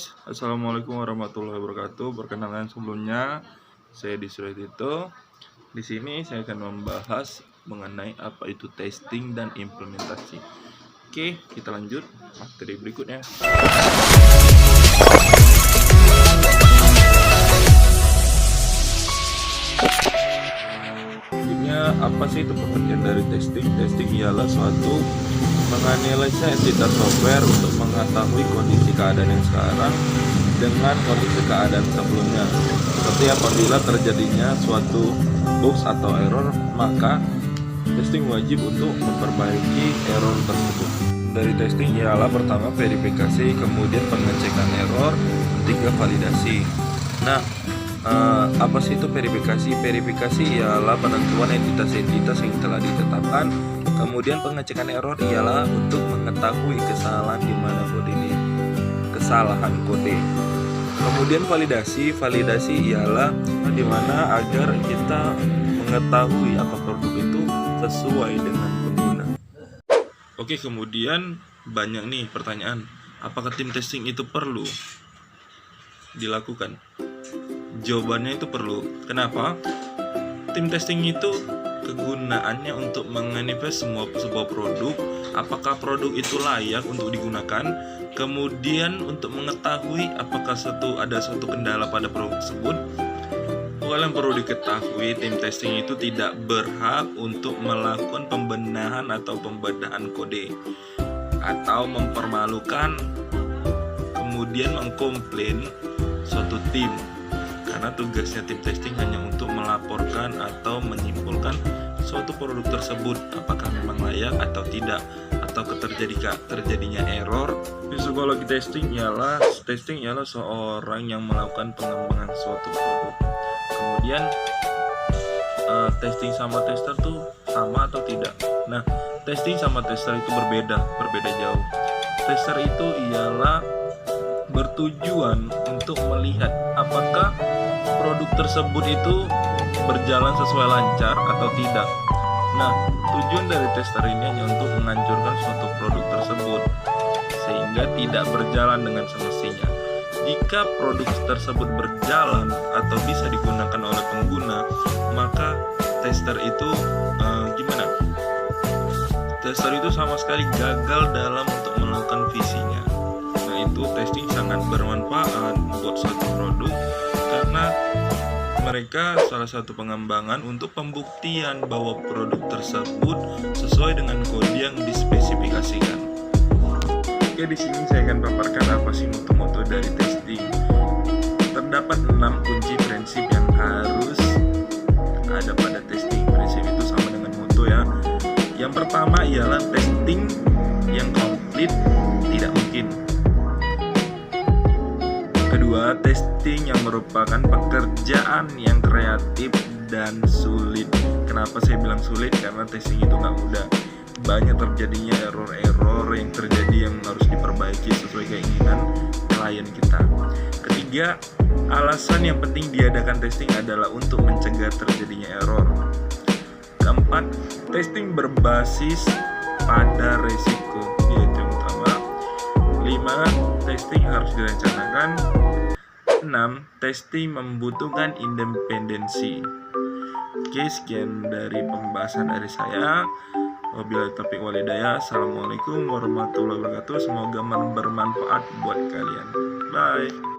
guys, assalamualaikum warahmatullahi wabarakatuh. Perkenalan sebelumnya, saya Disroy Tito. Di sini saya akan membahas mengenai apa itu testing dan implementasi. Oke, kita lanjut materi berikutnya. Apa sih itu pengertian dari testing? Testing ialah suatu menganalisa entitas software untuk mengetahui kondisi keadaan yang sekarang dengan kondisi keadaan sebelumnya. Seperti apabila terjadinya suatu bugs atau error, maka testing wajib untuk memperbaiki error tersebut. Dari testing ialah pertama verifikasi, kemudian pengecekan error, ketiga validasi. Nah, apa sih itu verifikasi? Verifikasi ialah penentuan entitas-entitas yang telah ditetapkan. Kemudian pengecekan error ialah untuk mengetahui kesalahan di mana kode ini, kesalahan kode. Kemudian validasi ialah di mana agar kita mengetahui apa produk itu sesuai dengan pengguna. Oke, kemudian banyak nih pertanyaan, apakah tim testing itu perlu dilakukan? Jawabannya itu perlu. Kenapa? Tim testing itu kegunaannya untuk menganalisis sebuah produk, apakah produk itu layak untuk digunakan, kemudian untuk mengetahui apakah ada suatu kendala pada produk tersebut. Hal yang perlu diketahui, tim testing itu tidak berhak untuk melakukan pembenahan atau pembedahan kode atau mempermalukan kemudian mengkomplain suatu tim. Karena tugasnya tim testing hanya untuk melaporkan atau menyimpulkan suatu produk tersebut apakah memang layak atau tidak, atau terjadinya error. Psikologi testing ialah seorang yang melakukan pengembangan suatu produk. Kemudian testing sama tester tuh sama atau tidak? Nah, testing sama tester itu berbeda jauh. Tester itu ialah bertujuan untuk melihat apakah produk tersebut itu berjalan sesuai lancar atau tidak. Nah, tujuan dari tester ini hanya untuk menghancurkan suatu produk tersebut sehingga tidak berjalan dengan semestinya. Jika produk tersebut berjalan atau bisa digunakan oleh pengguna, maka tester itu Tester itu sama sekali gagal dalam untuk melakukan visinya. Itu testing sangat bermanfaat buat suatu produk karena mereka salah satu pengembangan untuk pembuktian bahwa produk tersebut sesuai dengan kode yang dispesifikasikan. Oke, di sini saya akan paparkan apa sih moto-moto dari testing. Terdapat 6 kunci prinsip yang harus ada pada testing. Prinsip itu sama dengan moto ya. Yang pertama ialah testing yang komplit tidak mungkin. Kedua, testing yang merupakan pekerjaan yang kreatif dan sulit. Kenapa saya bilang sulit? Karena testing itu nggak mudah. Banyak terjadinya error yang terjadi yang harus diperbaiki sesuai keinginan klien kita. Ketiga, alasan yang penting diadakan testing adalah untuk mencegah terjadinya error. Keempat, testing berbasis pada resiko, yaitu yang utama. 5. Testing harus direncanakan. 6. Testing membutuhkan independensi. Oke, sekian dari pembahasan dari saya. Wabillahi taufiq wal hidayah. Assalamualaikum warahmatullahi wabarakatuh. Semoga bermanfaat buat kalian. Bye.